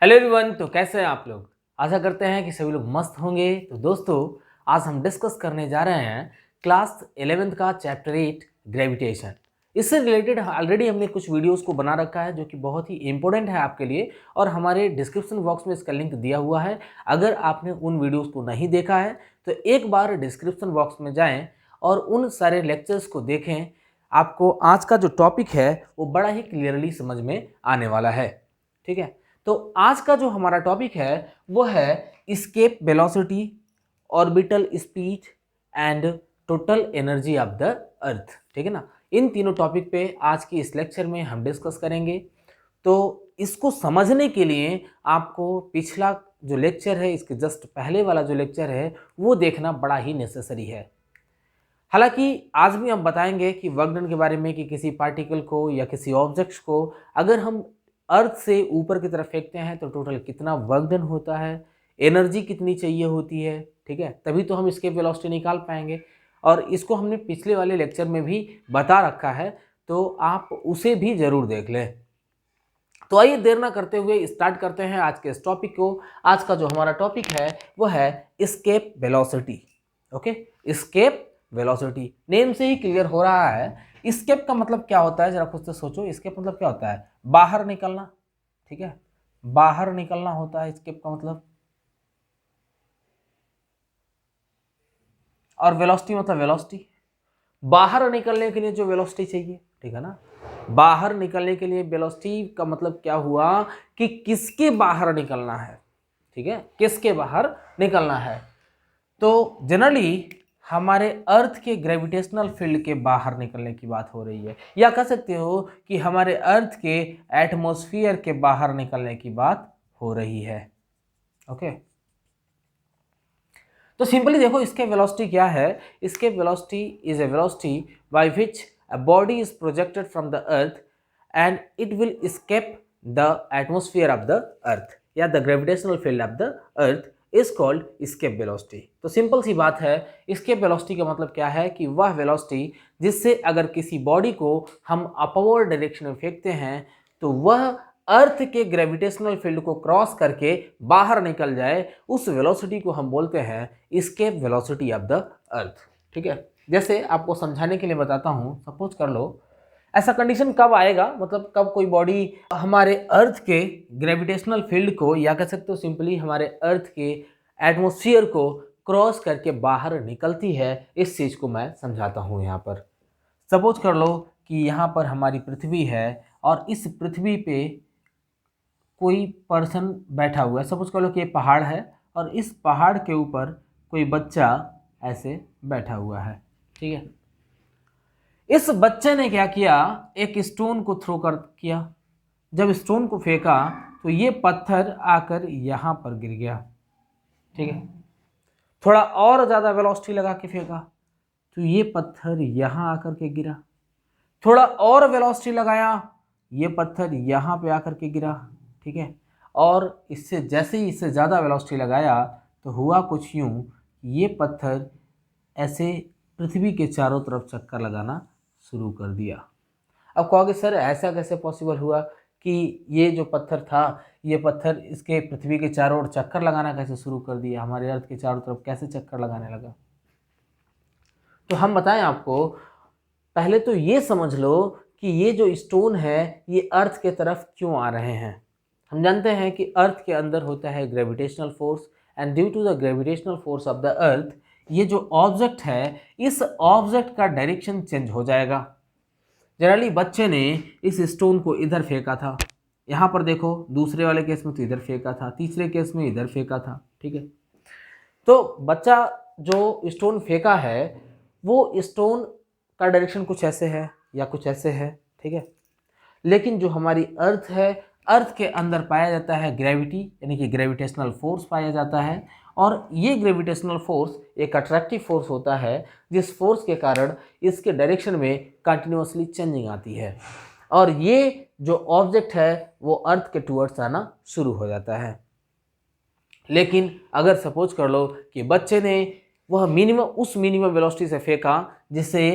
Hello everyone. तो कैसे हैं आप लोग? आशा करते हैं कि सभी लोग मस्त होंगे। तो दोस्तों, आज हम डिस्कस करने जा रहे हैं क्लास 11th का चैप्टर 8 ग्रेविटेशन। इससे रिलेटेड ऑलरेडी हमने कुछ वीडियोस को बना रखा है जो कि बहुत ही इंपॉर्टेंट है आपके लिए, और हमारे डिस्क्रिप्शन बॉक्स में इसका लिंक दिया हुआ है। अगर आपने उन वीडियोज़ को नहीं देखा है तो एक बार डिस्क्रिप्शन बॉक्स में जाएँ और उन सारे लेक्चर्स को देखें। आपको आज का जो टॉपिक है वो बड़ा ही क्लियरली समझ में आने वाला है। ठीक है, तो आज का जो हमारा टॉपिक है वो है escape velocity, orbital speed and total energy of the अर्थ। ठीक है ना, इन तीनों टॉपिक पे आज की इस लेक्चर में हम डिस्कस करेंगे। तो इसको समझने के लिए आपको पिछला जो लेक्चर है, इसके जस्ट पहले वाला जो लेक्चर है वो देखना बड़ा ही नेसेसरी है। हालांकि आज भी हम बताएंगे कि वर्क डन के बारे में, कि किसी पार्टिकल को या किसी ऑब्जेक्ट्स को अगर हम अर्थ से ऊपर की तरफ फेंकते हैं तो टोटल कितना वर्क डन होता है, एनर्जी कितनी चाहिए होती है। ठीक है, तभी तो हम एस्केप वेलोसिटी निकाल पाएंगे, और इसको हमने पिछले वाले लेक्चर में भी बता रखा है, तो आप उसे भी ज़रूर देख लें। तो आइए देर ना करते हुए स्टार्ट करते हैं आज के इस टॉपिक को। आज का जो हमारा टॉपिक है वो है escape velocity. Okay, escape velocity name से ही क्लियर हो रहा है। एस्केप का मतलब क्या होता है, जरा खुद से सोचो। एस्केप मतलब क्या होता है? बाहर निकलना। ठीक है, बाहर निकलना होता है एस्केप का मतलब। और वेलोसिटी मतलब वेलोसिटी, बाहर निकलने के लिए जो वेलोसिटी चाहिए। ठीक है ना, बाहर निकलने के लिए वेलोसिटी का मतलब क्या हुआ कि किसके बाहर निकलना है। ठीक है, किसके बाहर निकलना है। तो जनरली हमारे अर्थ के ग्रेविटेशनल फील्ड के बाहर निकलने की बात हो रही है, या कह सकते हो कि हमारे अर्थ के एटमॉस्फेयर के बाहर निकलने की बात हो रही है। ओके, तो सिंपली देखो इसके वेलोसिटी क्या है। इसके velocity is a velocity by which a body is projected from the earth and it will escape the atmosphere of the earth, या the gravitational field of the earth is called escape velocity। तो simple सी बात है, escape velocity का मतलब क्या है कि वह वेलोसिटी जिससे अगर किसी बॉडी को हम अपवर्ड डायरेक्शन में फेंकते हैं तो वह अर्थ के ग्रेविटेशनल फील्ड को क्रॉस करके बाहर निकल जाए, उस वेलोसिटी को हम बोलते हैं एस्केप वेलोसिटी ऑफ द अर्थ। ठीक है, जैसे आपको समझाने के लिए बताता हूँ। सपोज कर लो, ऐसा कंडीशन कब आएगा, मतलब कब कोई बॉडी हमारे अर्थ के ग्रेविटेशनल फील्ड को, या कह सकते हो सिंपली हमारे अर्थ के एटमॉस्फेयर को क्रॉस करके बाहर निकलती है। इस चीज़ को मैं समझाता हूँ यहाँ पर। सपोज कर लो कि यहाँ पर हमारी पृथ्वी है और इस पृथ्वी पे कोई पर्सन बैठा हुआ है। सपोज कर लो कि ये पहाड़ है और इस पहाड़ के ऊपर कोई बच्चा ऐसे बैठा हुआ है। ठीक है, इस बच्चे ने क्या किया, एक स्टोन को थ्रो कर किया। जब स्टोन को फेंका तो ये पत्थर आकर यहाँ पर गिर गया। ठीक है, थोड़ा और ज़्यादा वेलोसिटी लगा के फेंका तो ये पत्थर यहाँ आकर के गिरा। थोड़ा और वेलोसिटी लगाया, ये पत्थर यहाँ पे आकर के गिरा। ठीक है, और इससे जैसे ही इससे ज़्यादा वेलोसिटी लगाया तो हुआ कुछ यूँ, ये पत्थर ऐसे पृथ्वी के चारों तरफ चक्कर लगाना शुरू कर दिया। अब कहोगे सर ऐसा कैसे पॉसिबल हुआ कि ये जो पत्थर था, ये पत्थर इसके पृथ्वी के चारों ओर चक्कर लगाना कैसे शुरू कर दिया, हमारे अर्थ के चारों तरफ कैसे चक्कर लगाने लगा? तो हम बताएं आपको, पहले तो ये समझ लो कि ये जो स्टोन है ये अर्थ के तरफ क्यों आ रहे हैं। हम जानते हैं कि अर्थ के अंदर होता है gravitational force, and due to the gravitational force of the earth ये जो ऑब्जेक्ट है, इस ऑब्जेक्ट का डायरेक्शन चेंज हो जाएगा। जनरली बच्चे ने इस स्टोन को इधर फेंका था, यहाँ पर देखो दूसरे वाले केस में तो इधर फेंका था, तीसरे केस में इधर फेंका था। ठीक है, तो बच्चा जो स्टोन फेंका है वो स्टोन का डायरेक्शन कुछ ऐसे है या कुछ ऐसे है। ठीक है, लेकिन जो हमारी अर्थ है, अर्थ के अंदर पाया जाता है ग्रेविटी, यानी कि ग्रेविटेशनल फोर्स पाया जाता है, और ये ग्रेविटेशनल फोर्स एक अट्रैक्टिव फोर्स होता है जिस फोर्स के कारण इसके डायरेक्शन में कंटिन्यूसली चेंजिंग आती है, और ये जो ऑब्जेक्ट है वो अर्थ के टूवर्ड्स आना शुरू हो जाता है। लेकिन अगर सपोज कर लो कि बच्चे ने वह उस मिनिमम वेलोसिटी से फेंका जिससे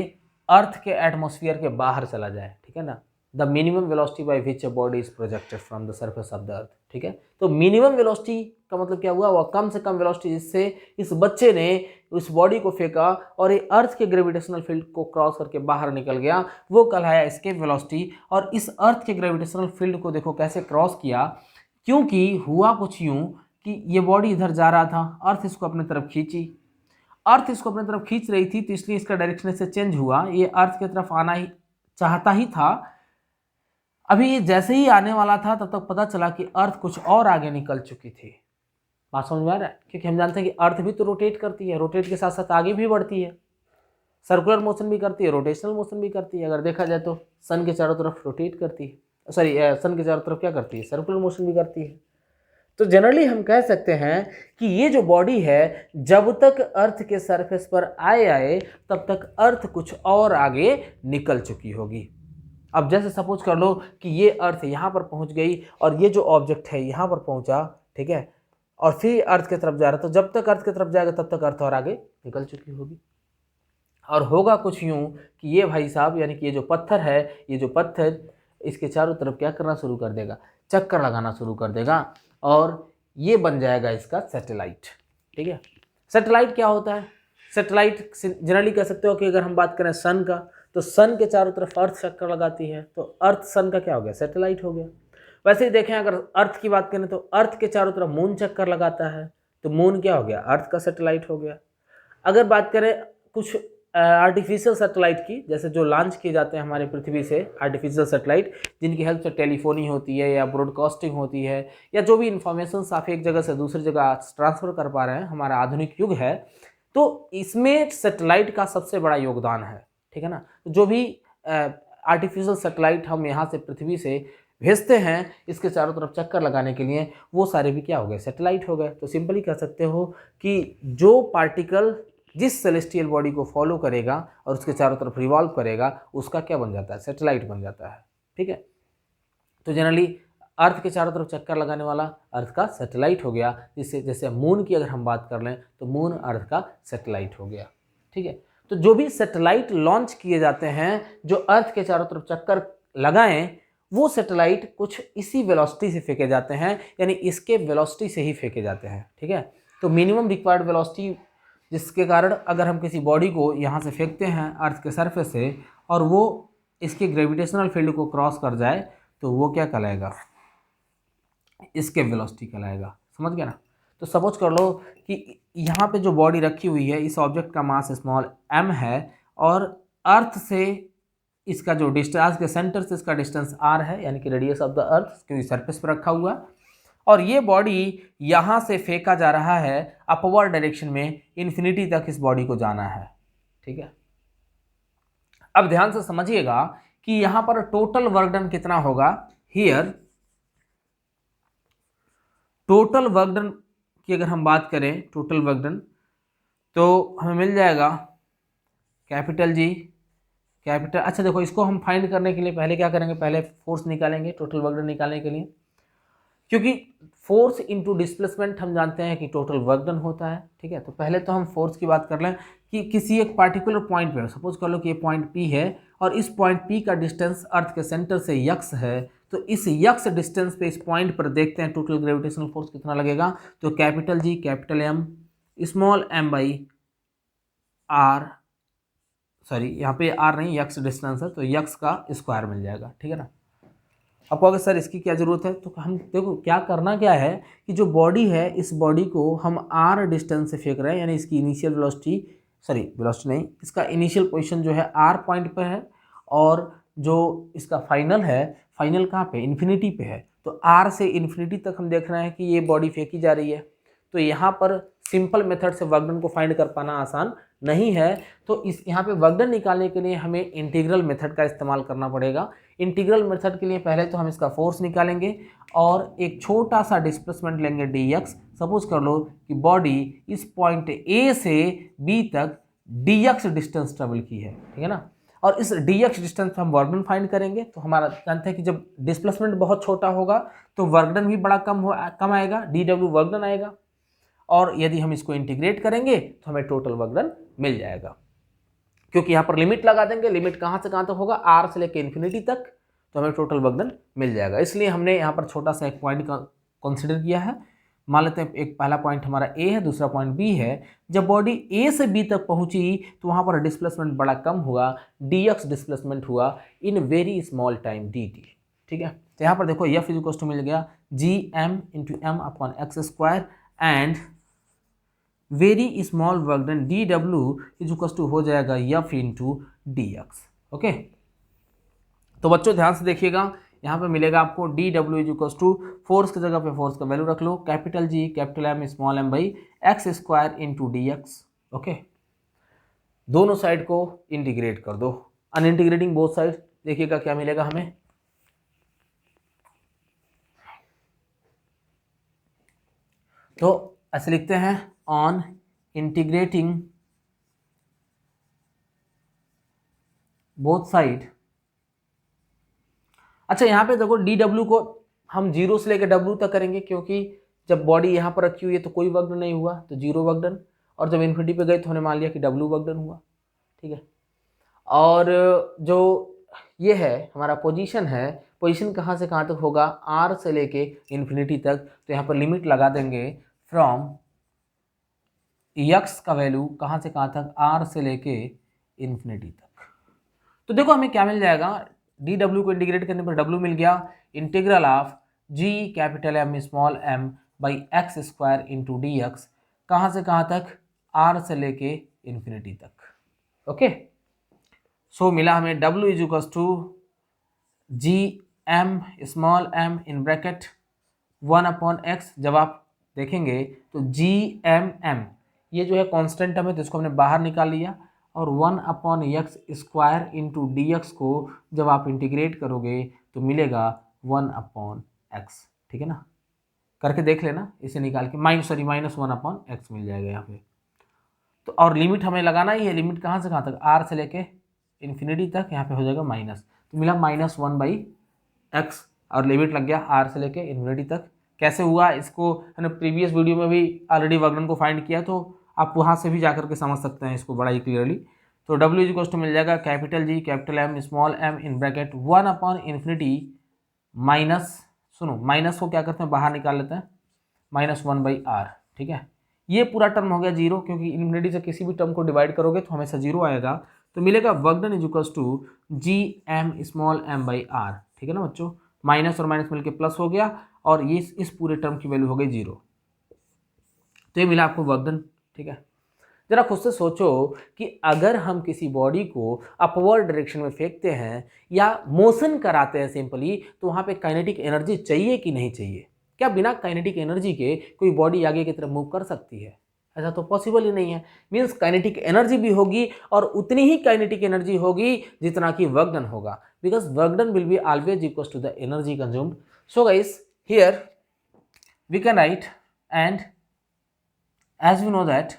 अर्थ के एटमॉस्फेयर के बाहर चला जाए। ठीक है ना, the minimum velocity by which a body is projected from the surface of the अर्थ। ठीक है, तो मिनिमम वेलोसिटी का मतलब क्या हुआ, वह कम से कम वेलोसिटी जिससे इस बच्चे ने उस बॉडी को फेंका और ये अर्थ के ग्रेविटेशनल फील्ड को क्रॉस करके बाहर निकल गया, वो कहलाया एस्केप वेलोसिटी। और इस अर्थ के ग्रेविटेशनल फील्ड को देखो कैसे क्रॉस किया, क्योंकि हुआ कुछ यूं कि ये बॉडी इधर जा रहा था, अर्थ इसको अपनी तरफ खींची, अर्थ इसको अपनी तरफ खींच रही थी, तो इसलिए इसका डायरेक्शन से चेंज हुआ, ये अर्थ की तरफ आना ही चाहता ही था। अभी जैसे ही आने वाला था तब तक पता चला कि अर्थ कुछ और आगे निकल चुकी थी। बात समझ में आ रहा है, क्योंकि हम जानते हैं कि अर्थ भी तो रोटेट करती है, रोटेट के साथ साथ आगे भी बढ़ती है, सर्कुलर मोशन भी करती है, रोटेशनल मोशन भी करती है। अगर देखा जाए तो सन के चारों तरफ रोटेट करती है, सॉरी सन के चारों तरफ क्या करती है, सर्कुलर मोशन भी करती है। तो जनरली हम कह सकते हैं कि ये जो बॉडी है जब तक अर्थ के सरफेस पर आए तब तक अर्थ कुछ और आगे निकल चुकी होगी। अब जैसे सपोज कर लो कि ये अर्थ यहाँ पर पहुँच गई और ये जो ऑब्जेक्ट है यहाँ पर पहुँचा, ठीक है, और फिर अर्थ की तरफ जा रहा है, तो जब तक अर्थ की तरफ जाएगा तब तक अर्थ और आगे निकल चुकी होगी। और होगा कुछ यूं कि ये भाई साहब, यानी कि ये जो पत्थर है, ये जो पत्थर इसके चारों तरफ क्या करना शुरू कर देगा, चक्कर लगाना शुरू कर देगा, और ये बन जाएगा इसका सैटेलाइट। ठीक है, सैटेलाइट क्या होता है, सैटेलाइट जनरली कह सकते हो कि अगर हम बात करें सन का, तो सन के चारों तरफ अर्थ चक्कर लगाती है, तो अर्थ सन का क्या हो गया, सैटेलाइट हो गया। वैसे ही देखें अगर अर्थ की बात करें तो अर्थ के चारों तरफ मून चक्कर लगाता है, तो मून क्या हो गया, अर्थ का सैटेलाइट हो गया। अगर बात करें कुछ आर्टिफिशियल सैटेलाइट की, जैसे जो लॉन्च किए जाते हैं हमारे पृथ्वी से आर्टिफिशियल सैटेलाइट, जिनकी हेल्प से टेलीफोनी होती है या ब्रॉडकास्टिंग होती है, या जो भी इंफॉर्मेशन आप एक जगह से दूसरी जगह ट्रांसफ़र कर पा रहे हैं, हमारा आधुनिक युग है, तो इसमें सैटेलाइट का सबसे बड़ा योगदान है। ठीक है ना, जो भी आर्टिफिशियल सैटेलाइट हम यहाँ से पृथ्वी से भेजते हैं इसके चारों तरफ चक्कर लगाने के लिए, वो सारे भी क्या हो गए, सैटेलाइट हो गए। तो सिंपली कह सकते हो कि जो पार्टिकल जिस सेलेस्टियल बॉडी को फॉलो करेगा और उसके चारों तरफ रिवॉल्व करेगा, उसका क्या बन जाता है, सैटेलाइट बन जाता है। ठीक है, तो जनरली अर्थ के चारों तरफ चक्कर लगाने वाला अर्थ का सैटेलाइट हो गया, जिससे जैसे मून की अगर हम बात कर लें तो मून अर्थ का सैटेलाइट हो गया। ठीक है, तो जो भी सैटेलाइट लॉन्च किए जाते हैं जो अर्थ के चारों तरफ चक्कर लगाएं, वो सैटेलाइट कुछ इसी वेलोसिटी से फेंके जाते हैं, यानी इसके वेलोसिटी से ही फेंके जाते हैं। ठीक है, तो मिनिमम रिक्वायर्ड वेलोसिटी, जिसके कारण अगर हम किसी बॉडी को यहाँ से फेंकते हैं अर्थ के सरफेस से और वो इसके ग्रेविटेशनल फील्ड को क्रॉस कर जाए, तो वो क्या कहलाएगा, इसके वेलोसिटी कहलाएगा। समझ गया ना। तो सपोज कर लो कि यहाँ पे जो बॉडी रखी हुई है, इस ऑब्जेक्ट का मास स्मॉल m है और अर्थ से इसका जो डिस्टेंस के सेंटर से इसका डिस्टेंस r है, यानी कि रेडियस ऑफ द अर्थ, क्योंकि सरफेस पर रखा हुआ है, और ये बॉडी यहाँ से फेंका जा रहा है अपवर्ड डायरेक्शन में, इन्फिनिटी तक इस बॉडी को जाना है। ठीक है, अब ध्यान से समझिएगा कि यहाँ पर टोटल वर्क डन कितना होगा। हियर टोटल वर्क डन की अगर हम बात करें, टोटल वर्क डन, तो हमें मिल जाएगा कैपिटल जी, कैपिटल, अच्छा देखो इसको हम फाइंड करने के लिए पहले क्या करेंगे, पहले फोर्स निकालेंगे टोटल वर्क डन निकालने के लिए, क्योंकि फोर्स इनटू डिस्प्लेसमेंट हम जानते हैं कि टोटल वर्क डन होता है। ठीक है, तो पहले तो हम फोर्स की बात कर लें कि किसी एक पार्टिकुलर पॉइंट पे, सपोज कर लो कि ये पॉइंट P है और इस पॉइंट P का डिस्टेंस अर्थ के सेंटर से यक्स है, तो इस यक्स डिस्टेंस पे इस पॉइंट पर देखते हैं टोटल ग्रेविटेशनल फोर्स कितना लगेगा। तो capital G, capital M, small m by r, sorry यहाँ पे r नहीं, यक्स डिस्टेंस है, तो यक्स का स्क्वायर मिल जाएगा। ठीक है ना। अब कहोगे सर इसकी क्या ज़रूरत है, तो हम देखो क्या करना क्या है कि जो बॉडी है इस बॉडी को हम r डिस्टेंस से फेंक रहे हैं, यानी इसकी इनिशियल वेलोसिटी, सॉरी वेलोसिटी नहीं, इसका इनिशियल पोजीशन जो है r पॉइंट पे है और जो इसका फाइनल है, फाइनल कहाँ पे, इन्फिनिटी पे है। तो r से इन्फिनिटी तक हम देख रहे हैं कि ये बॉडी फेंकी जा रही है। तो यहाँ पर सिंपल मेथड से वर्क डन को फाइंड कर पाना आसान नहीं है, तो इस यहाँ पे वर्क डन निकालने के लिए हमें इंटीग्रल मेथड का इस्तेमाल करना पड़ेगा। इंटीग्रल मेथड के लिए पहले तो हम इसका फोर्स निकालेंगे और एक छोटा सा डिस्प्लेसमेंट लेंगे dx। सपोज कर लो कि बॉडी इस पॉइंट A से B तक dx डिस्टेंस ट्रेवल की है। ठीक है ना, और इस dx डिस्टेंस हम वर्क डन फाइंड करेंगे। तो हमारा जानते हैं कि जब डिस्प्लेसमेंट बहुत छोटा होगा तो वर्क डन भी बड़ा कम आएगा, dw वर्क डन आएगा, और यदि हम इसको इंटीग्रेट करेंगे तो हमें टोटल वर्क डन मिल जाएगा, क्योंकि यहाँ पर लिमिट लगा देंगे। लिमिट कहाँ से कहाँ तक होगा, r से लेकर इन्फिनिटी तक। तो हमें टोटल वर्क डन मिल जाएगा। इसलिए हमने यहाँ पर छोटा सा एक पॉइंट का कंसिडर किया है। मान लेते हैं एक पहला पॉइंट हमारा ए है, दूसरा पॉइंट बी है। जब बॉडी ए से बी तक पहुंची तो वहां पर डिस्प्लेसमेंट बड़ा कम हुआ, dx डिस्प्लेसमेंट हुआ in very small time dt। ठीक है, तो यहाँ पर देखो एफ इज टू मिल गया G M into M upon X square and very small work done D W is to हो जाएगा F into D X. Okay, तो बच्चों ध्यान से देखिएगा, यहाँ पे मिलेगा आपको D W is equal to force की जगह पे फोर्स का वैल्यू रख लो, capital G capital M small M by x square into D X. Okay, दोनों साइड को इंटीग्रेट कर दो, अनइंटीग्रेटिंग बोथ साइड, देखिएगा क्या मिलेगा हमें। तो ऐसे लिखते हैं ऑन इंटीग्रेटिंग बोथ साइड। अच्छा, यहाँ पे देखो डी डब्ल्यू को हम जीरो से लेकर डब्ल्यू तक करेंगे, क्योंकि जब बॉडी यहाँ पर रखी हुई है तो कोई वर्क डन नहीं हुआ, तो जीरो वर्क डन, और जब इन्फिनिटी पे गए तो हमने मान लिया कि डब्ल्यू वर्क डन हुआ। ठीक है, और जो ये है हमारा पोजीशन है, पोजीशन कहाँ से कहाँ तक होगा, आर से लेके इन्फिनिटी तक, तो यहाँ पर लिमिट लगा देंगे फ्रॉम एक्स का वैल्यू कहाँ से कहाँ तक, आर से लेके इन्फिनिटी तक। तो देखो हमें क्या मिल जाएगा, डी डब्ल्यू को इंटीग्रेट करने पर डब्ल्यू मिल गया, integral of G capital M small M by x square into D x, कहाँ से कहाँ तक, आर से लेके इन्फिनिटी तक। ओके, सो मिला हमें W is equal to G M small M in bracket 1/x। जब आप देखेंगे तो जी एम ये जो है कांस्टेंट टर्म है, तो इसको हमने बाहर निकाल लिया, और 1/x square into D x को जब आप इंटीग्रेट करोगे तो मिलेगा 1/x। ठीक है ना, करके देख लेना, इसे निकाल के माइनस 1/x मिल जाएगा यहाँ पे। तो और लिमिट हमें लगाना ही है, लिमिट कहाँ से कहाँ तक, आर से लेके इन्फिनिटी तक, यहाँ पे हो जाएगा माइनस, तो मिला -1/x, और लिमिट लग गया आर से लेके इन्फिनिटी तक। कैसे हुआ इसको हमने प्रीवियस वीडियो में भी ऑलरेडी वर्क डन को फाइंड किया, तो आप वहाँ से भी जा करके समझ सकते हैं इसको बड़ा ही क्लियरली। तो डब्ल्यू इज इक्वल टू मिल जाएगा capital G capital M small M in bracket 1/इन्फिनिटी माइनस, सुनो माइनस को क्या करते हैं बाहर निकाल लेते हैं, -1/r। ठीक है, ये पूरा टर्म हो गया जीरो, क्योंकि इन्फिनिटी से किसी भी टर्म को डिवाइड करोगे तो हमेशा जीरो आएगा, तो मिलेगा work done is equal to G M small M by r. ठीक है ना बच्चों, माइनस और माइनस मिलके प्लस हो गया, और ये इस पूरे टर्म की वैल्यू हो गई जीरो, तो ये मिला आपको वर्क डन। ठीक है, जरा खुद से सोचो कि अगर हम किसी बॉडी को अपवर्ड डायरेक्शन में फेंकते हैं या मोशन कराते हैं सिंपली, तो वहाँ पे काइनेटिक एनर्जी चाहिए कि नहीं चाहिए? क्या बिना काइनेटिक एनर्जी के कोई बॉडी आगे की तरफ मूव कर सकती है? ऐसा तो पॉसिबल ही नहीं है। मीन्स काइनेटिक एनर्जी भी होगी, और उतनी ही काइनेटिक एनर्जी होगी जितना कि वर्क डन होगा, because work done will be always equal to the energy consumed. So guys here we can right, and as we know that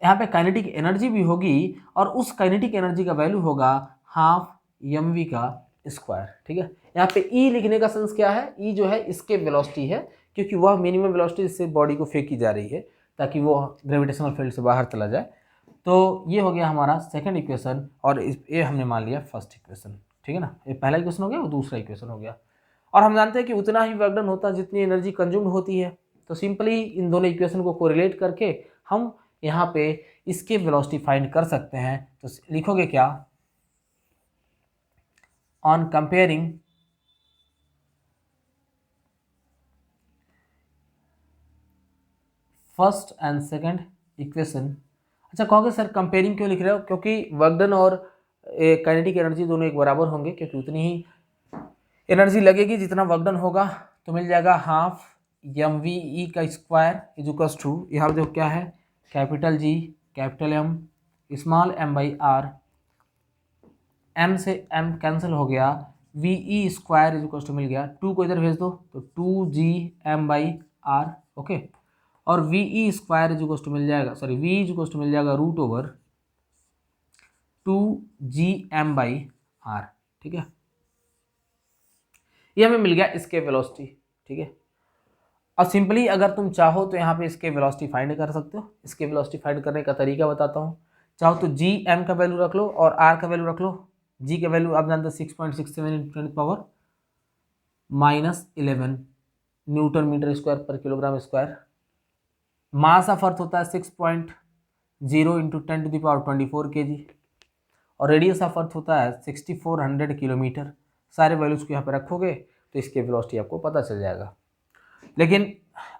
यहाँ पे काइनेटिक एनर्जी भी होगी, और उस काइनेटिक एनर्जी का वैल्यू होगा हाफ mv का स्क्वायर। ठीक है, यहाँ पे E लिखने का सेंस क्या है, E जो है एस्केप वेलोसिटी है, क्योंकि वह मिनिमम वेलोसिटी से बॉडी को फेंकी जा रही है ताकि वो ग्रेविटेशनल फील्ड से बाहर चला जाए। तो ये हो गया हमारा सेकंड इक्वेशन, और ये हमने मान लिया फर्स्ट इक्वेशन। ठीक है ना, ये पहला इक्वेशन हो गया, वो दूसरा इक्वेशन हो गया, और हम जानते हैं कि उतना ही वर्क डन होता है जितनी एनर्जी कंज्यूम्ड होती है। तो सिंपली इन दोनों इक्वेशन को कोरिलेट करके हम यहाँ पे इसके वेलोसिटी फाइंड कर सकते हैं। तो लिखोगे क्या, on comparing first and second equation. अच्छा कहोगे सर कंपेयरिंग क्यों लिख रहे हो, क्योंकि वर्क डन और काइनेटिक एनर्जी दोनों एक बराबर होंगे, क्योंकि उतनी ही एनर्जी लगेगी जितना वर्क डन होगा। तो मिल जाएगा हाफ mve का स्क्वायर इज इक्वल टू, यहाँ देखो क्या है, capital G capital M small M by R, M से एम कैंसिल हो गया, V square is equal to मिल गया, 2 को इधर भेज दो तो 2gm बाई आर। ओके, और V square is equal to मिल जाएगा, sorry V is equal to मिल जाएगा √2gm बाई आर। ठीक है, ये हमें मिल गया इसके वेलोसिटी। ठीक है, अब सिंपली अगर तुम चाहो तो यहाँ पे इसके वेलोसिटी फाइंड कर सकते हो। इसके वेलोसिटी फाइंड करने का तरीका बताता हूँ। चाहो तो जी एम का वैल्यू रख लो और आर का वैल्यू रख लो। जी का वैल्यू आप जानते हो 6.67 into 10 power -11 newton metre square पर kilogram square. Mass of earth होता है 6.0 इंटू 10⁻24 kg और रेडियस ऑफ अर्थ होता है 6400 किलोमीटर। सारे वैल्यूज को यहाँ पे रखोगे तो इसके वेलोसिटी आपको पता चल जाएगा। लेकिन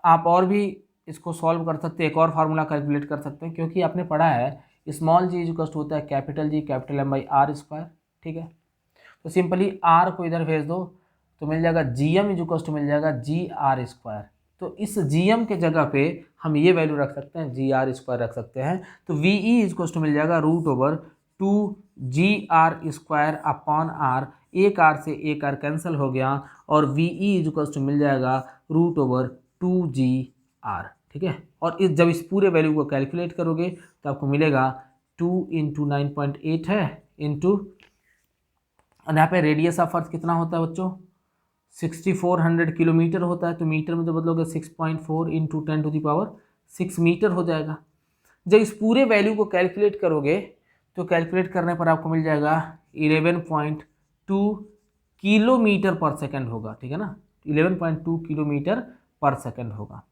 आप और भी इसको सॉल्व कर सकते हैं, एक और फार्मूला कैलकुलेट कर सकते हैं, क्योंकि आपने पढ़ा है स्मॉल जी इक्वल होता है capital G capital M by r square. ठीक है, तो सिंपली आर को इधर भेज दो तो मिल जाएगा जी एम इक्वल मिल जाएगा जी आर स्क्वायर। तो इस जी एम के जगह पे हम ये वैल्यू रख सकते हैं, जी आर स्क्वायर रख सकते हैं। तो वी ई इक्वल मिल जाएगा √2 जी आर स्क्वायर अपॉन आर। एक आर से एक आर कैंसिल हो गया और वी ई इक्वल मिल जाएगा √2 जी आर। ठीक है, और इस जब इस पूरे वैल्यू को कैलकुलेट करोगे तो आपको मिलेगा 2 × 9.8 है इंटू, और यहाँ पे रेडियस ऑफ अर्थ कितना होता है बच्चों 6400 किलोमीटर होता है। तो मीटर में जो बदलोगे 6.4 इंटू 10⁻6 मीटर हो जाएगा। जब इस पूरे वैल्यू को कैलकुलेट करोगे तो कैलकुलेट करने पर आपको मिल जाएगा 11.2 किलोमीटर पर सेकंड होगा। ठीक है ना, 11.2 किलोमीटर पर सेकंड होगा।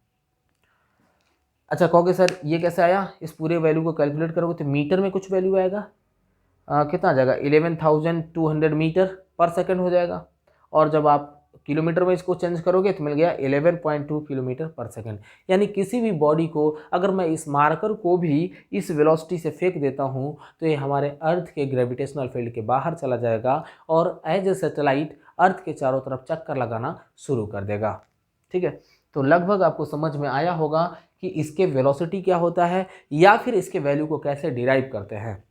अच्छा कहोगे सर ये कैसे आया, इस पूरे वैल्यू को कैलकुलेट करोगे तो मीटर में कुछ वैल्यू आएगा, कितना आ जाएगा 11,200 मीटर पर सेकंड हो जाएगा। और जब आप किलोमीटर में इसको चेंज करोगे तो मिल गया 11.2 किलोमीटर पर सेकंड। यानी किसी भी बॉडी को अगर मैं इस मार्कर को भी इस वेलोसिटी से फेंक देता हूँ तो ये हमारे अर्थ के ग्रेविटेशनल फील्ड के बाहर चला जाएगा और एज ए सैटेलाइट अर्थ के चारों तरफ चक्कर लगाना शुरू कर देगा। ठीक है, तो लगभग आपको समझ में आया होगा कि इसके वेलोसिटी क्या होता है या फिर इसके वैल्यू को कैसे डिराइव करते हैं।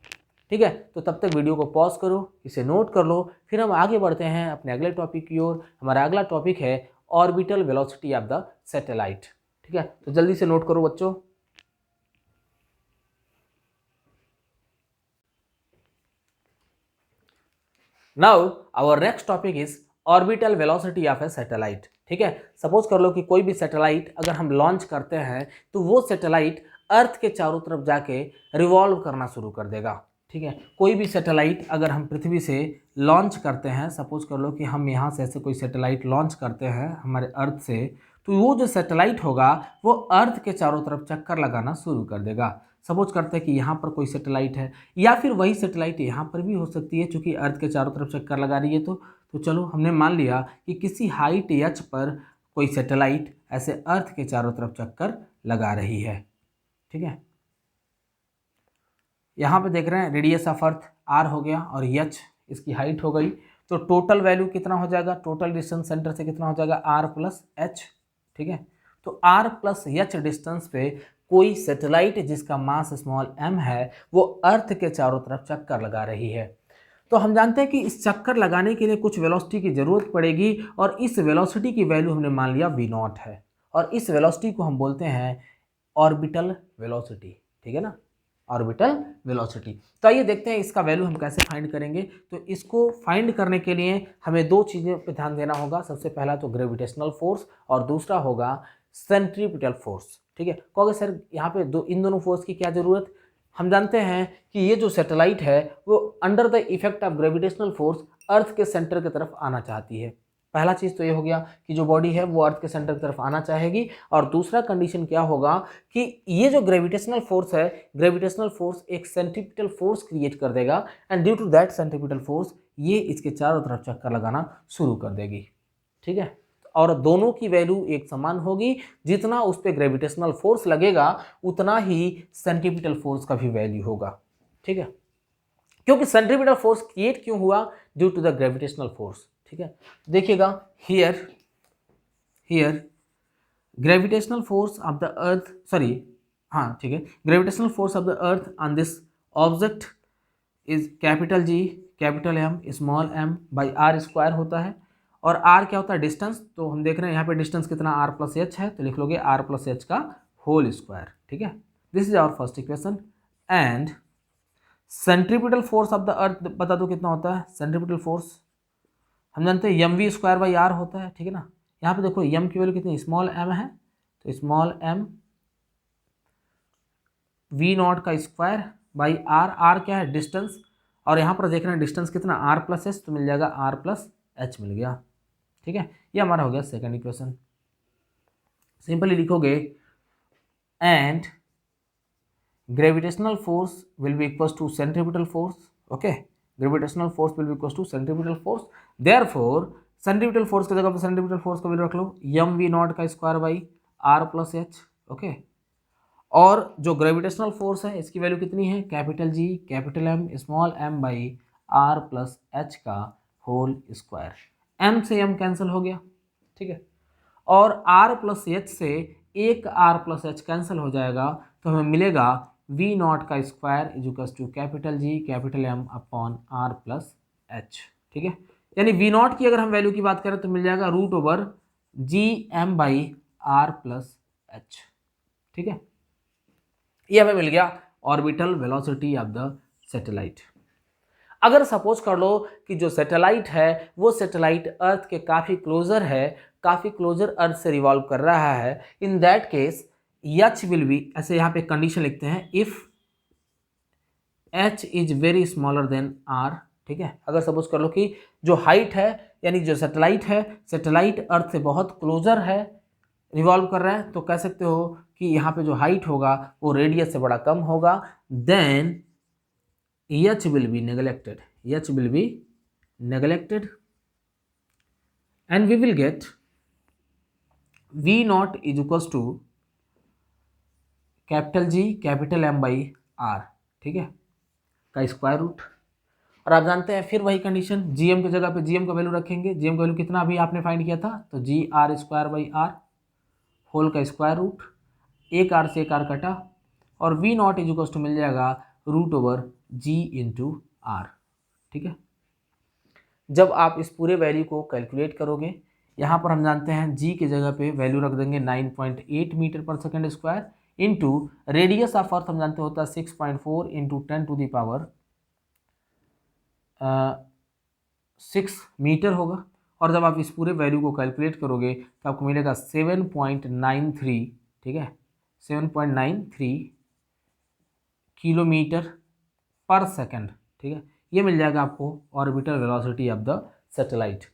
ठीक है, तो तब तक वीडियो को पॉज करो, इसे नोट कर लो, फिर हम आगे बढ़ते हैं अपने अगले टॉपिक की ओर। हमारा अगला टॉपिक है orbital velocity of the satellite. ठीक है, तो जल्दी से नोट करो बच्चों। Now our next topic is orbital velocity of a satellite. ठीक है, सपोज कर लो कि कोई भी सैटेलाइट अगर हम लॉन्च करते हैं तो वो सैटेलाइट अर्थ के चारों तरफ जाके रिवॉल्व करना शुरू कर देगा। ठीक है, कोई भी सैटेलाइट अगर हम पृथ्वी से लॉन्च करते हैं, सपोज कर लो कि हम यहाँ से ऐसे कोई सैटेलाइट लॉन्च करते हैं हमारे अर्थ से, तो वो जो सैटेलाइट होगा वो अर्थ के चारों तरफ चक्कर लगाना शुरू कर देगा। सपोज करते हैं कि यहाँ पर कोई सैटेलाइट है या फिर वही सैटेलाइट यहाँ पर भी हो सकती है, चूँकि अर्थ के चारों तरफ चक्कर लगा रही है। तो चलो हमने मान लिया कि किसी हाइट एच पर कोई सैटेलाइट ऐसे अर्थ के चारों तरफ चक्कर लगा रही है। ठीक है, यहाँ पे देख रहे हैं रेडियस ऑफ अर्थ आर हो गया और एच इसकी हाइट हो गई। तो टोटल वैल्यू कितना हो जाएगा, टोटल डिस्टेंस सेंटर से कितना हो जाएगा आर प्लस एच। ठीक है, तो आर प्लस एच डिस्टेंस पे कोई सैटेलाइट जिसका मास स्मॉल एम है वो अर्थ के चारों तरफ चक्कर लगा रही है। तो हम जानते हैं कि इस चक्कर लगाने के लिए कुछ वेलोसिटी की ज़रूरत पड़ेगी और इस वेलोसिटी की वैल्यू हमने मान लिया v0 है और इस वेलोसिटी को हम बोलते हैं ऑर्बिटल वेलोसिटी। ठीक है ना, ऑर्बिटल वेलोसिटी। तो आइए देखते हैं इसका वैल्यू हम कैसे फाइंड करेंगे। तो इसको फाइंड करने के लिए हमें दो चीज़ों पे ध्यान देना होगा। सबसे पहला तो ग्रेविटेशनल फोर्स और दूसरा होगा सेंट्रीपिटल फोर्स। ठीक है, कहोगे सर यहाँ पे इन दोनों फोर्स की क्या ज़रूरत। हम जानते हैं कि ये जो सैटेलाइट है वो under the effect of gravitational force earth के सेंटर की तरफ आना चाहती है। पहला चीज़ तो ये हो गया कि जो बॉडी है वो अर्थ के सेंटर की तरफ आना चाहेगी, और दूसरा कंडीशन क्या होगा कि ये जो ग्रेविटेशनल फोर्स है, ग्रेविटेशनल फोर्स एक सेंट्रीपिटल फोर्स क्रिएट कर देगा and due to that centripetal force ये इसके चारों तरफ चक्कर लगाना शुरू कर देगी। ठीक है, और दोनों की वैल्यू एक समान होगी। जितना उस पर ग्रेविटेशनल फोर्स लगेगा उतना ही सेंट्रीपिटल फोर्स का भी वैल्यू होगा। ठीक है, क्योंकि सेंट्रीपिटल फोर्स क्रिएट क्यों हुआ, due to the gravitational force. ठीक है, देखिएगा here gravitational force of the earth, sorry हाँ ठीक है, gravitational force of the earth on this object is capital G capital M small M by r square होता है। और आर क्या होता है डिस्टेंस, तो हम देख रहे हैं यहाँ पे डिस्टेंस कितना आर प्लस एच है, तो लिख लोगे आर प्लस एच का होल स्क्वायर। ठीक है, this is our first equation. And centripetal force of the earth बता दो कितना होता है। सेंट्रीपिटल फोर्स हम जानते हैं m v square by r होता है। ठीक है ना, यहाँ पे देखो एम की वैल्यू कितनी स्मॉल एम है तो स्मॉल m वी नॉट का स्क्वायर बाई आर, आर क्या है डिस्टेंस, और यहाँ पर देख रहे हैं डिस्टेंस कितना आर प्लस एच, तो मिल जाएगा आर प्लस एच मिल गया। ठीक है, ये हमारा हो गया सेकंड इक्वेशन। सिंपली लिखोगे and gravitational force will be equal to centripetal force. Okay, gravitational force will be equal to centripetal force, therefore centripetal force की जगह पर सेंट्रीपिटल फोर्स का वैल्यू रख लो एम वी नॉट का square by r plus h. Okay, और जो gravitational force है इसकी वैल्यू कितनी है, capital G capital M small M by r plus h का होल स्क्वायर। एम से एम कैंसिल हो गया, ठीक है, और आर प्लस एच से एक आर प्लस एच कैंसिल हो जाएगा, तो हमें मिलेगा वी नॉट का square is equal to capital G capital M upon r plus h. ठीक है, यानी वी नॉट की अगर हम वैल्यू की बात करें तो मिल जाएगा root over G M by r plus h. ठीक है, ये हमें मिल गया orbital velocity of the satellite. अगर सपोज कर लो कि जो सैटेलाइट है वो सैटेलाइट अर्थ के काफ़ी क्लोजर है, काफ़ी क्लोजर अर्थ से रिवॉल्व कर रहा है, in that case h will be, ऐसे यहाँ पे कंडीशन लिखते हैं if h is very smaller than r. ठीक है, अगर सपोज कर लो कि जो हाइट है यानी जो सैटेलाइट है, सैटेलाइट अर्थ से बहुत क्लोजर है, रिवॉल्व कर रहा है, तो कह सकते हो कि यहाँ पे जो हाइट होगा वो रेडियस से बड़ा कम होगा, then h will be neglected, h will be neglected and we will get v not is equals to capital G capital M by r, ठीक है, का स्क्वायर रूट। और आप जानते हैं फिर वही कंडीशन, जीएम की जगह पे जीएम का वैल्यू रखेंगे, जीएम का वैल्यू कितना अभी आपने फाइंड किया था, तो G R square by R whole का स्क्वायर रूट, एक आर से एक आर कटा, और V not is equals to मिल जाएगा root over G into R. ठीक है, जब आप इस पूरे वैल्यू को कैलकुलेट करोगे, यहाँ पर हम जानते हैं जी की जगह पे वैल्यू रख देंगे 9.8 metre per second square into radius of earth हम जानते होता है 6.4 into 10 to the power 6 metre होगा, और जब आप इस पूरे वैल्यू को कैलकुलेट करोगे तो आपको मिलेगा 7.93, ठीक है, 7.93 किलोमीटर पर सेकेंड। ठीक है, ये मिल जाएगा आपको orbital velocity of the satellite.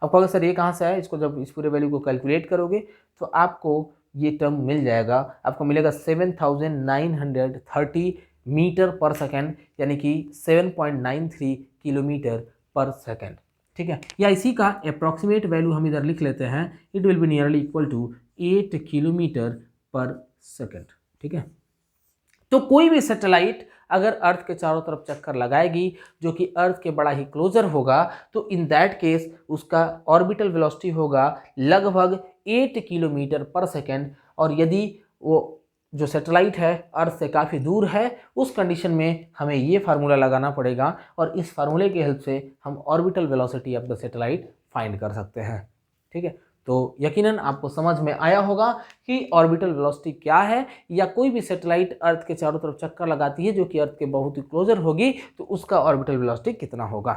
अब कहोगे सर ये कहाँ से आया, इसको जब इस पूरे वैल्यू को कैलकुलेट करोगे तो आपको ये टर्म मिल जाएगा, आपको मिलेगा 7,930 मीटर पर सेकेंड, यानी कि 7.93 किलोमीटर पर सेकेंड। ठीक है, या इसी का अप्रॉक्सीमेट वैल्यू हम इधर लिख लेते हैं, it will be nearly equal to 8 kilometre per second. ठीक है, तो कोई भी सैटेलाइट अगर अर्थ के चारों तरफ चक्कर लगाएगी जो कि अर्थ के बड़ा ही क्लोजर होगा, तो इन दैट केस उसका ऑर्बिटल वेलोसिटी होगा लगभग 8 किलोमीटर पर सेकेंड, और यदि वो जो सैटेलाइट है अर्थ से काफ़ी दूर है, उस कंडीशन में हमें ये फार्मूला लगाना पड़ेगा, और इस फार्मूले की हेल्प से हम orbital velocity of the satellite find कर सकते हैं। ठीक है, तो यकीनन आपको समझ में आया होगा कि ऑर्बिटल वेलोसिटी क्या है, या कोई भी सैटेलाइट अर्थ के चारों तरफ चक्कर लगाती है जो कि अर्थ के बहुत ही क्लोजर होगी, तो उसका ऑर्बिटल वेलोसिटी कितना होगा।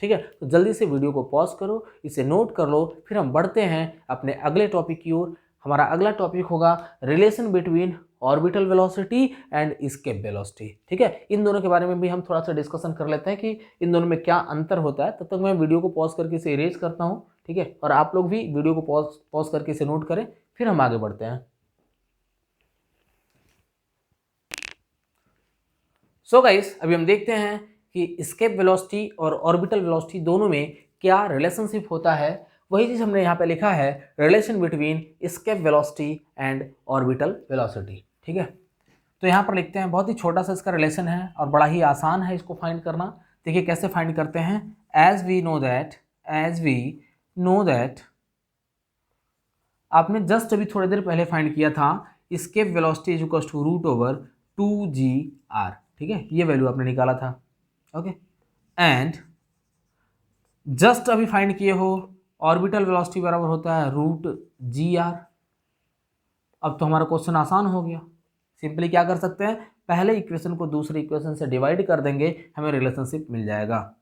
ठीक है, तो जल्दी से वीडियो को पॉज करो, इसे नोट कर लो, फिर हम बढ़ते हैं अपने अगले टॉपिक की ओर। हमारा अगला टॉपिक होगा relation between orbital velocity and escape velocity. ठीक है, इन दोनों के बारे में भी हम थोड़ा सा डिस्कशन कर लेते हैं कि इन दोनों में क्या अंतर होता है। तब तक मैं वीडियो को पॉज करके इसे इरेज करता हूँ। ठीक है, और आप लोग भी वीडियो को पॉज करके इसे नोट करें, फिर हम आगे बढ़ते हैं। सो गाइस, अभी हम देखते हैं कि एस्केप वेलोसिटी और ऑर्बिटल वेलोसिटी दोनों में क्या रिलेशनशिप होता है। वही चीज़ हमने यहाँ पे लिखा है, relation between escape velocity and orbital velocity. ठीक है, तो यहाँ पर लिखते हैं, बहुत ही छोटा सा इसका रिलेशन है और बड़ा ही आसान है इसको फाइंड करना। देखिए कैसे फाइंड करते हैं, एज वी नो दैट आपने जस्ट अभी थोड़ी देर पहले फाइंड किया था, escape velocity is equal to root over 2gr। ठीक है, ये वैल्यू आपने निकाला था। ओके, एंड जस्ट अभी फाइंड किए हो ऑर्बिटल वेलोसिटी बराबर होता है रूट gr। अब तो हमारा क्वेश्चन आसान हो गया, सिंपली क्या कर सकते हैं, पहले इक्वेशन को दूसरे इक्वेशन से डिवाइड कर देंगे, हमें रिलेशनशिप मिल जाएगा।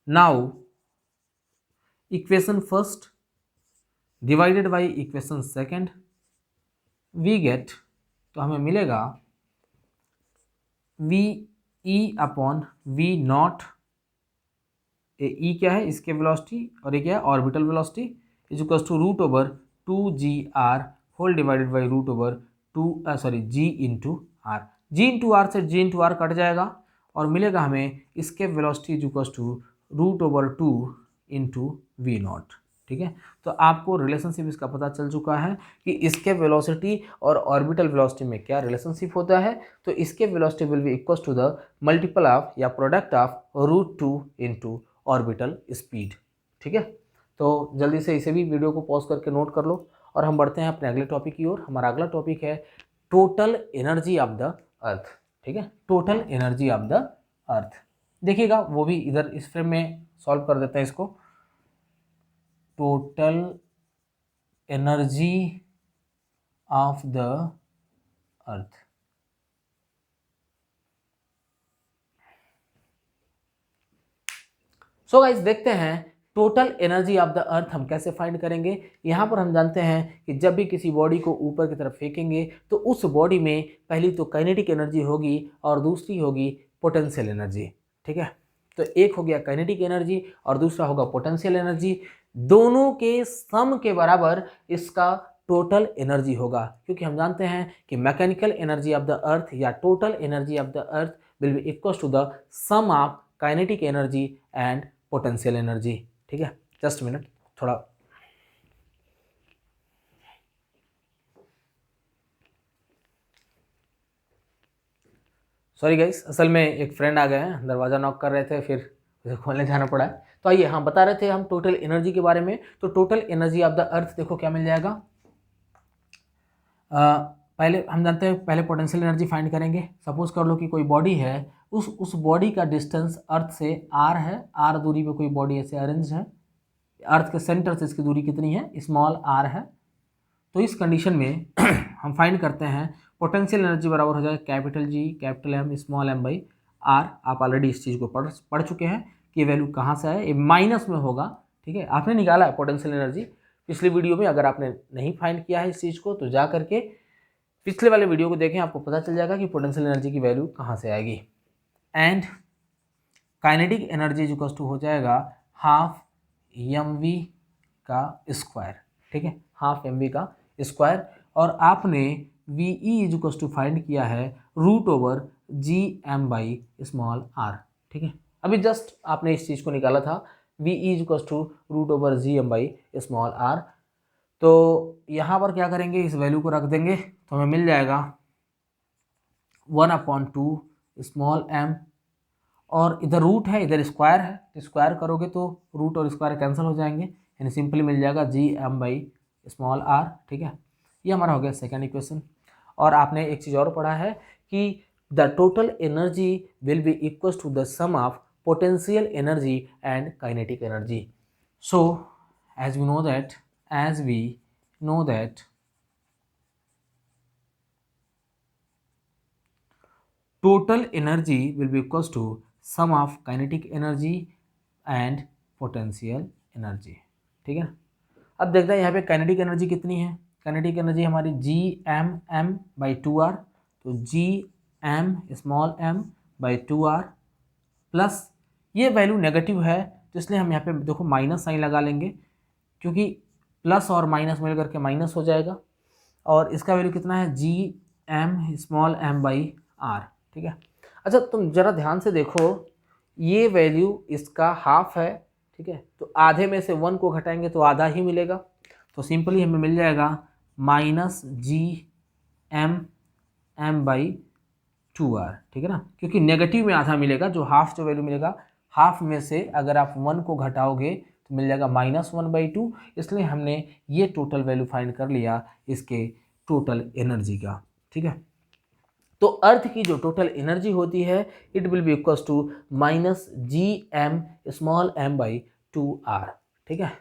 Now equation first divided by equation second we get, तो हमें मिलेगा V E upon V not, E क्या है इसके वेलोसिटी और ये क्या है orbital velocity, is equal to root over 2 g r whole divided by root over g into R. G into R से जी इंटू आर कट जाएगा और मिलेगा हमें इसके velocity is equal to root over 2 into v not. ठीक है, तो आपको रिलेशनशिप इसका पता चल चुका है कि इसके वेलोसिटी और ऑर्बिटल वेलोसिटी में क्या रिलेशनशिप होता है। तो इसके velocity will be equal to the multiple of या product of root 2 into orbital speed. ठीक है, तो जल्दी से इसे भी वीडियो को पॉज करके नोट कर लो और हम बढ़ते हैं अपने अगले टॉपिक की ओर। हमारा अगला टॉपिक है टोटल एनर्जी ऑफ द अर्थ। ठीक है, टोटल एनर्जी ऑफ द अर्थ। देखिएगा वो भी इधर इस फ्रेम में सॉल्व कर देते हैं इसको। Total energy of the earth, so guys देखते हैं टोटल एनर्जी ऑफ द अर्थ हम कैसे फाइंड करेंगे। यहाँ पर हम जानते हैं कि जब भी किसी बॉडी को ऊपर की तरफ फेंकेंगे तो उस बॉडी में पहली तो काइनेटिक एनर्जी होगी और दूसरी होगी पोटेंशियल एनर्जी। ठीक है, तो एक हो गया काइनेटिक एनर्जी और दूसरा होगा पोटेंशियल एनर्जी। दोनों के सम के बराबर इसका टोटल एनर्जी होगा, क्योंकि हम जानते हैं कि mechanical energy of the earth या total energy of the earth will be equal to the sum of kinetic energy and potential energy. ठीक है, जस्ट मिनट, थोड़ा सॉरी गाइस, असल में एक फ्रेंड आ गए हैं, दरवाज़ा नॉक कर रहे थे, फिर उसे खोलने जाना पड़ा है। तो आइए, हम बता रहे थे हम टोटल एनर्जी के बारे में। तो टोटल एनर्जी ऑफ द अर्थ देखो क्या मिल जाएगा। पहले हम जानते हैं, पहले पोटेंशियल एनर्जी फाइंड करेंगे। सपोज कर लो कि कोई बॉडी है, उस बॉडी का डिस्टेंस अर्थ से r है, r दूरी पे कोई बॉडी ऐसे अरेंज है, अर्थ के सेंटर से इसकी दूरी कितनी है, स्मॉल r है। तो इस कंडीशन में हम फाइंड करते हैं पोटेंशियल एनर्जी बराबर हो जाएगा capital G capital M small m by r। आप ऑलरेडी इस चीज़ को पढ़ चुके हैं कि ये वैल्यू कहाँ से है, ये माइनस में होगा। ठीक है, आपने निकाला है पोटेंशियल एनर्जी पिछली वीडियो में। अगर आपने नहीं फाइंड किया है इस चीज़ को तो जा करके पिछले वाले वीडियो को देखें, आपको पता चल जाएगा कि पोटेंशियल एनर्जी की वैल्यू कहाँ से आएगी। And kinetic energy is equal to हो जाएगा हाफ mv का स्क्वायर। ठीक है, हाफ mv का स्क्वायर, और आपने v e is equal to find किया है root over G M by small r। ठीक है, अभी जस्ट आपने इस चीज़ को निकाला था, v e is equal to root over G M by small r। तो यहाँ पर क्या करेंगे, इस वैल्यू को रख देंगे तो हमें मिल जाएगा 1/2 स्मॉल m, और इधर रूट है इधर स्क्वायर है, तो स्क्वायर करोगे तो रूट और स्क्वायर कैंसिल हो जाएंगे, यानी सिंपली मिल जाएगा G M by small r। ठीक है, ये हमारा हो गया सेकेंड इक्वेशन। और आपने एक चीज़ और पढ़ा है कि the total energy will be equal to the sum of potential energy and kinetic energy. So as we know that total energy will be equals to sum of kinetic energy and potential energy। ठीक है, अब देखते हैं यहाँ पे kinetic energy कितनी है। Kinetic energy हमारी जी एम एम बाई 2r, तो G M small m by 2r plus ये वैल्यू नेगेटिव है तो इसलिए हम यहाँ पे देखो माइनस साइन लगा लेंगे, क्योंकि प्लस और माइनस मिल करके माइनस हो जाएगा। और इसका वैल्यू कितना है, G M small m by r। ठीक है, अच्छा तुम जरा ध्यान से देखो, ये वैल्यू इसका हाफ है। ठीक है, तो आधे में से 1 को घटाएंगे तो आधा ही मिलेगा, तो सिंपली हमें मिल जाएगा minus G M M by 2r। ठीक है ना, क्योंकि नेगेटिव में आधा मिलेगा, जो हाफ जो वैल्यू मिलेगा, हाफ में से अगर आप 1 को घटाओगे तो मिल जाएगा -1/2, इसलिए हमने ये टोटल वैल्यू फाइंड कर लिया इसके टोटल एनर्जी का। ठीक है, तो अर्थ की जो टोटल एनर्जी होती है it will be equals to minus G M small m by 2r। ठीक है,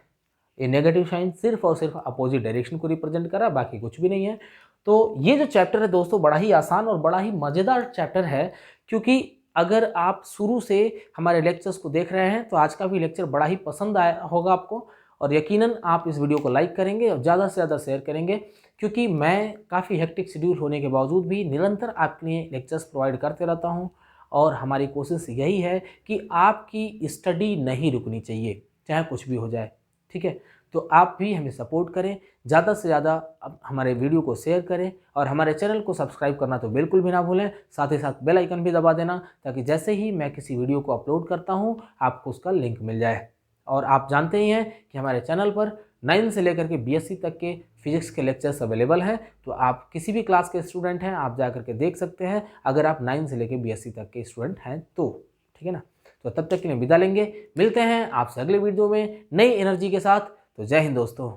ये नेगेटिव साइन सिर्फ और सिर्फ अपोजिट डायरेक्शन को रिप्रेजेंट कर रहा है, बाकी कुछ भी नहीं है। तो ये जो चैप्टर है दोस्तों बड़ा ही आसान और बड़ा ही मज़ेदार चैप्टर है, क्योंकि अगर आप शुरू से हमारे लेक्चर्स को देख रहे हैं तो आज का भी लेक्चर बड़ा ही पसंद आया होगा आपको। और यकीनन आप इस वीडियो को लाइक करेंगे और ज़्यादा से ज़्यादा शेयर करेंगे, क्योंकि मैं काफ़ी हेक्टिक शेड्यूल होने के बावजूद भी निरंतर आपके लिए लेक्चर्स प्रोवाइड करते रहता हूँ। और हमारी कोशिश यही है कि आपकी स्टडी नहीं रुकनी चाहिए, चाहे कुछ भी हो जाए, ठीक है। तो आप भी हमें सपोर्ट करें, ज़्यादा से ज़्यादा हमारे वीडियो को शेयर करें और हमारे चैनल को सब्सक्राइब करना तो बिल्कुल भी ना भूलें। साथ ही साथ बेल आइकन भी दबा देना, ताकि जैसे ही मैं किसी वीडियो को अपलोड करता हूँ आपको उसका लिंक मिल जाए। और आप जानते ही हैं कि हमारे चैनल पर 9 से लेकर के BSc तक के फिजिक्स के लेक्चर्स अवेलेबल हैं। तो आप किसी भी क्लास के स्टूडेंट हैं, आप जा करके देख सकते हैं, अगर आप 9 से लेकर BSc तक के स्टूडेंट हैं तो, ठीक है ना। तो तब तक के लिए विदा लेंगे, मिलते हैं आपसे अगले वीडियो में नई एनर्जी के साथ। तो जय हिंद दोस्तों।